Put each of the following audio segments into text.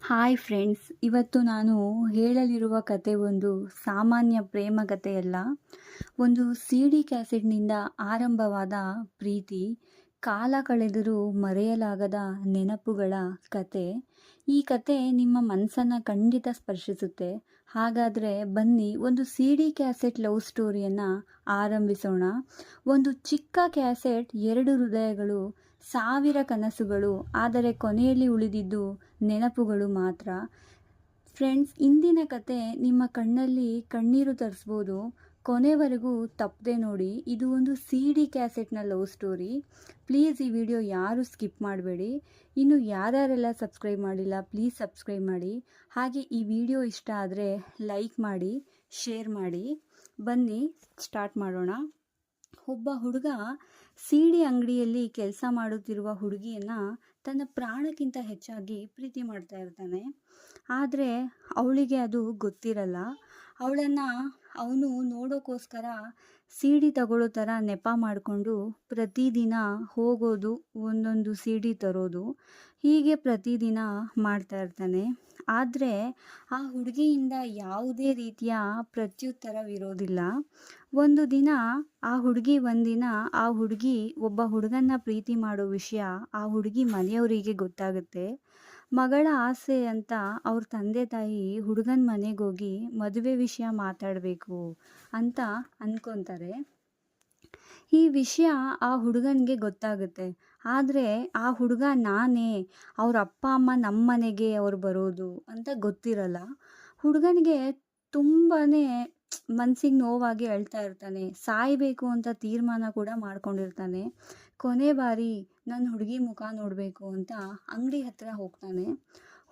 Hi friends, ಇವತ್ತು ನಾನು ಹೇಳಲಿರುವ ಕತೆ ಒಂದು ಸಾಮಾನ್ಯ ಪ್ರೇಮ ಕಥೆಯಲ್ಲ. ಒಂದು CD ಕ್ಯಾಸೆಟ್ನಿಂದ ಆರಂಭವಾದ ಪ್ರೀತಿ, ಕಾಲ ಕಳೆದರೂ ಮರೆಯಲಾಗದ ನೆನಪುಗಳ ಕತೆ. ಈ ಕತೆ ನಿಮ್ಮ ಮನಸ್ಸನ್ನು ಖಂಡಿತ ಸ್ಪರ್ಶಿಸುತ್ತೆ. ಹಾಗಾದರೆ ಬನ್ನಿ, ಒಂದು CD ಕ್ಯಾಸೆಟ್ ಲವ್ ಸ್ಟೋರಿಯನ್ನು ಆರಂಭಿಸೋಣ. ಒಂದು ಚಿಕ್ಕ ಕ್ಯಾಸೆಟ್, 2 ಹೃದಯಗಳು, 1000 ಕನಸುಗಳು, ಆದರೆ ಕೊನೆಯಲ್ಲಿ ಉಳಿದಿದ್ದು ನೆನಪುಗಳು ಮಾತ್ರ. ಫ್ರೆಂಡ್ಸ್, ಇಂದಿನ ಕತೆ ನಿಮ್ಮ ಕಣ್ಣಲ್ಲಿ ಕಣ್ಣೀರು ತರಿಸ್ಬೋದು. ಕೊನೆವರೆಗೂ ತಪ್ಪದೆ ನೋಡಿ. ಇದು ಒಂದು CD ಕ್ಯಾಸೆಟ್ನ ಲವ್ ಸ್ಟೋರಿ. ಪ್ಲೀಸ್ ಈ ವಿಡಿಯೋ ಯಾರು ಸ್ಕಿಪ್ ಮಾಡಬೇಡಿ. ಇನ್ನು ಯಾರ್ಯಾರೆಲ್ಲ ಸಬ್ಸ್ಕ್ರೈಬ್ ಮಾಡಿಲ್ಲ, ಪ್ಲೀಸ್ ಸಬ್ಸ್ಕ್ರೈಬ್ ಮಾಡಿ. ಹಾಗೆ ಈ ವಿಡಿಯೋ ಇಷ್ಟ ಆದರೆ ಲೈಕ್ ಮಾಡಿ, ಶೇರ್ ಮಾಡಿ. ಬನ್ನಿ ಸ್ಟಾರ್ಟ್ ಮಾಡೋಣ. ಒಬ್ಬ ಹುಡುಗ CD ಅಂಗಡಿಯಲ್ಲಿ ಕೆಲಸ ಮಾಡುತ್ತಿರುವ ಹುಡುಗಿಯನ್ನು ತನ್ನ ಪ್ರಾಣಕ್ಕಿಂತ ಹೆಚ್ಚಾಗಿ ಪ್ರೀತಿ ಮಾಡ್ತಾ ಇರ್ತಾನೆ. ಆದರೆ ಅವಳಿಗೆ ಅದು ಗೊತ್ತಿರಲ್ಲ. ಅವಳನ್ನು ಅವನು ನೋಡೋಕ್ಕೋಸ್ಕರ CD ತಗೊಳ್ಳೋ ಥರ ನೆಪ ಮಾಡಿಕೊಂಡು ಪ್ರತಿದಿನ ಹೋಗೋದು, ಒಂದೊಂದು CD ತರೋದು, ಹೀಗೆ ಪ್ರತಿದಿನ ಮಾಡ್ತಾ ಇರ್ತಾನೆ. ಆದರೆ ಆ ಹುಡುಗಿಯಿಂದ ಯಾವುದೇ ರೀತಿಯ ಪ್ರತ್ಯುತ್ತರವಿರೋದಿಲ್ಲ. ಒಂದು ದಿನ ಆ ಹುಡುಗಿ ಒಬ್ಬ ಹುಡುಗನ್ನ ಪ್ರೀತಿ ಮಾಡೋ ವಿಷಯ ಆ ಹುಡುಗಿ ಮನೆಯವರಿಗೆ ಗೊತ್ತಾಗುತ್ತೆ. ಮಗಳ ಆಸೆ ಅಂತ ಅವ್ರ ತಂದೆ ತಾಯಿ ಹುಡುಗನ ಮನೆಗೆ ಹೋಗಿ ಮದುವೆ ವಿಷಯ ಮಾತಾಡಬೇಕು ಅಂತ ಅಂದ್ಕೊತಾರೆ. ಈ ವಿಷಯ ಆ ಹುಡುಗನಿಗೆ ಗೊತ್ತಾಗುತ್ತೆ. ಆದರೆ ಆ ಹುಡುಗ ನಾನೇ, ಅವ್ರ ಅಪ್ಪ ಅಮ್ಮ ನಮ್ಮ ಮನೆಗೆ ಅವ್ರು ಬರೋದು ಅಂತ ಗೊತ್ತಿರಲ್ಲ. ಹುಡುಗನಿಗೆ ತುಂಬಾ ಮನಸ್ಸಿಗೆ ನೋವಾಗಿ ಅಳ್ತಾ ಇರ್ತಾನೆ. ಸಾಯಬೇಕು ಅಂತ ತೀರ್ಮಾನ ಕೂಡ ಮಾಡ್ಕೊಂಡಿರ್ತಾನೆ. ಕೊನೆ ಬಾರಿ ನನ್ನ ಹುಡುಗಿ ಮುಖ ನೋಡಬೇಕು ಅಂತ ಅಂಗಡಿ ಹತ್ರ ಹೋಗ್ತಾನೆ.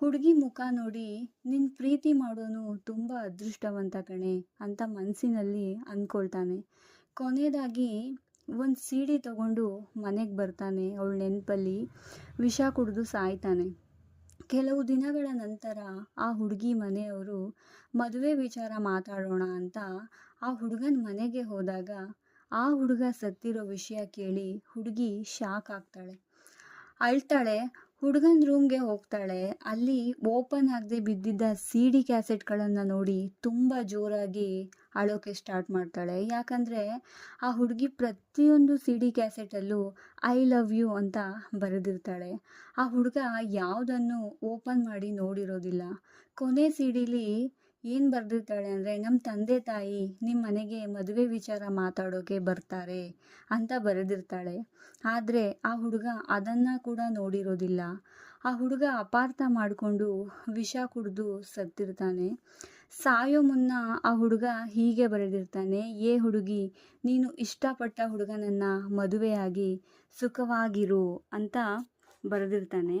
ಹುಡುಗಿ ಮುಖ ನೋಡಿ, ನಿನ್ನ ಪ್ರೀತಿ ಮಾಡೋನು ತುಂಬ ಅದೃಷ್ಟವಂತ ಕಣೆ ಅಂತ ಮನಸ್ಸಿನಲ್ಲಿ ಅಂದ್ಕೊಳ್ತಾನೆ. ಕೊನೆಯದಾಗಿ ಒಂದು CD ತಗೊಂಡು ಮನೆಗೆ ಬರ್ತಾನೆ. ಅವಳ ನೆನಪಲ್ಲಿ ವಿಷ ಕುಡಿದು ಸಾಯ್ತಾನೆ. ಕೆಲವು ದಿನಗಳ ನಂತರ ಆ ಹುಡುಗಿ ಮನೆಯವರು ಮದುವೆ ವಿಚಾರ ಮಾತಾಡೋಣ ಅಂತ ಆ ಹುಡುಗನ ಮನೆಗೆ ಹೋದಾಗ ಆ ಹುಡುಗ ಸತ್ತಿರೋ ವಿಷಯ ಕೇಳಿ ಹುಡುಗಿ ಶಾಕ್ ಆಗ್ತಾಳೆ, ಅಳ್ತಾಳೆ. ಹುಡುಗನ ರೂಮ್ಗೆ ಹೋಗ್ತಾಳೆ. ಅಲ್ಲಿ ಓಪನ್ ಆಗದೆ ಬಿದ್ದಿದ್ದ CD ಕ್ಯಾಸೆಟ್ಗಳನ್ನು ನೋಡಿ ತುಂಬ ಜೋರಾಗಿ ಅಳೋಕೆ ಸ್ಟಾರ್ಟ್ ಮಾಡ್ತಾಳೆ. ಯಾಕಂದರೆ ಆ ಹುಡುಗಿ ಪ್ರತಿಯೊಂದು CD ಕ್ಯಾಸೆಟಲ್ಲೂ ಐ ಲವ್ ಯು ಅಂತ ಬರೆದಿರ್ತಾಳೆ. ಆ ಹುಡುಗ ಯಾವುದನ್ನು ಓಪನ್ ಮಾಡಿ ನೋಡಿರೋದಿಲ್ಲ. ಕೊನೆ CDಲಿ ಏನು ಬರೆದಿರ್ತಾಳೆ ಅಂದರೆ, ನಮ್ಮ ತಂದೆ ತಾಯಿ ನಿಮ್ಮ ಮನೆಗೆ ಮದುವೆ ವಿಚಾರ ಮಾತಾಡೋಕೆ ಬರ್ತಾರೆ ಅಂತ ಬರೆದಿರ್ತಾಳೆ. ಆದರೆ ಆ ಹುಡುಗ ಅದನ್ನು ಕೂಡ ನೋಡಿರೋದಿಲ್ಲ. ಆ ಹುಡುಗ ಅಪಾರ್ಥ ಮಾಡಿಕೊಂಡು ವಿಷ ಕುಡಿದು ಸತ್ತಿರ್ತಾನೆ. ಸಾಯೋ ಮುನ್ನ ಆ ಹುಡುಗ ಹೀಗೆ ಬರೆದಿರ್ತಾನೆ, ಏ ಹುಡುಗಿ, ನೀನು ಇಷ್ಟಪಟ್ಟ ಹುಡುಗನನ್ನು ಮದುವೆಯಾಗಿ ಸುಖವಾಗಿರು ಅಂತ ಬರೆದಿರ್ತಾನೆ.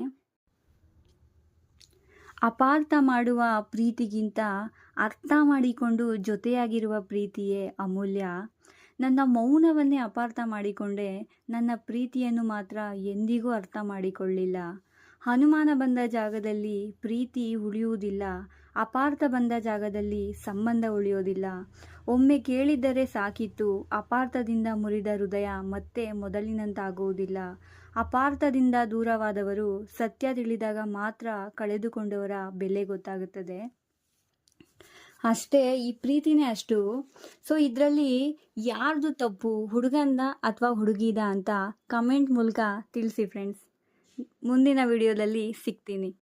ಅಪಾರ್ಥ ಮಾಡುವ ಪ್ರೀತಿಗಿಂತ ಅರ್ಥ ಮಾಡಿಕೊಂಡು ಜೊತೆಯಾಗಿರುವ ಪ್ರೀತಿಯೇ ಅಮೂಲ್ಯ. ನನ್ನ ಮೌನವನ್ನೇ ಅಪಾರ್ಥ ಮಾಡಿಕೊಂಡೆ, ನನ್ನ ಪ್ರೀತಿಯನ್ನು ಮಾತ್ರ ಎಂದಿಗೂ ಅರ್ಥ ಮಾಡಿಕೊಳ್ಳಿಲ್ಲ. ಅನುಮಾನ ಬಂದ ಜಾಗದಲ್ಲಿ ಪ್ರೀತಿ ಉಳಿಯುವುದಿಲ್ಲ, ಅಪಾರ್ಥ ಬಂದ ಜಾಗದಲ್ಲಿ ಸಂಬಂಧ ಉಳಿಯೋದಿಲ್ಲ. ಒಮ್ಮೆ ಕೇಳಿದ್ದರೆ ಸಾಕಿತ್ತು, ಅಪಾರ್ಥದಿಂದ ಮುರಿದ ಹೃದಯ ಮತ್ತೆ ಮೊದಲಿನಂತಾಗುವುದಿಲ್ಲ. ಅಪಾರ್ಥದಿಂದ ದೂರವಾದವರು ಸತ್ಯ ತಿಳಿದಾಗ ಮಾತ್ರ ಕಳೆದುಕೊಂಡವರ ಬೆಲೆ ಗೊತ್ತಾಗುತ್ತದೆ. ಅಷ್ಟೇ, ಈ ಪ್ರೀತಿನೇ ಅಷ್ಟು. ಸೊ ಇದರಲ್ಲಿ ಯಾರ್ದು ತಪ್ಪು, ಹುಡುಗಂದ ಅಥವಾ ಹುಡುಗಿದ ಅಂತ ಕಮೆಂಟ್ ಮೂಲಕ ತಿಳಿಸಿ ಫ್ರೆಂಡ್ಸ್. ಮುಂದಿನ ವಿಡಿಯೋದಲ್ಲಿ ಸಿಗ್ತೀನಿ.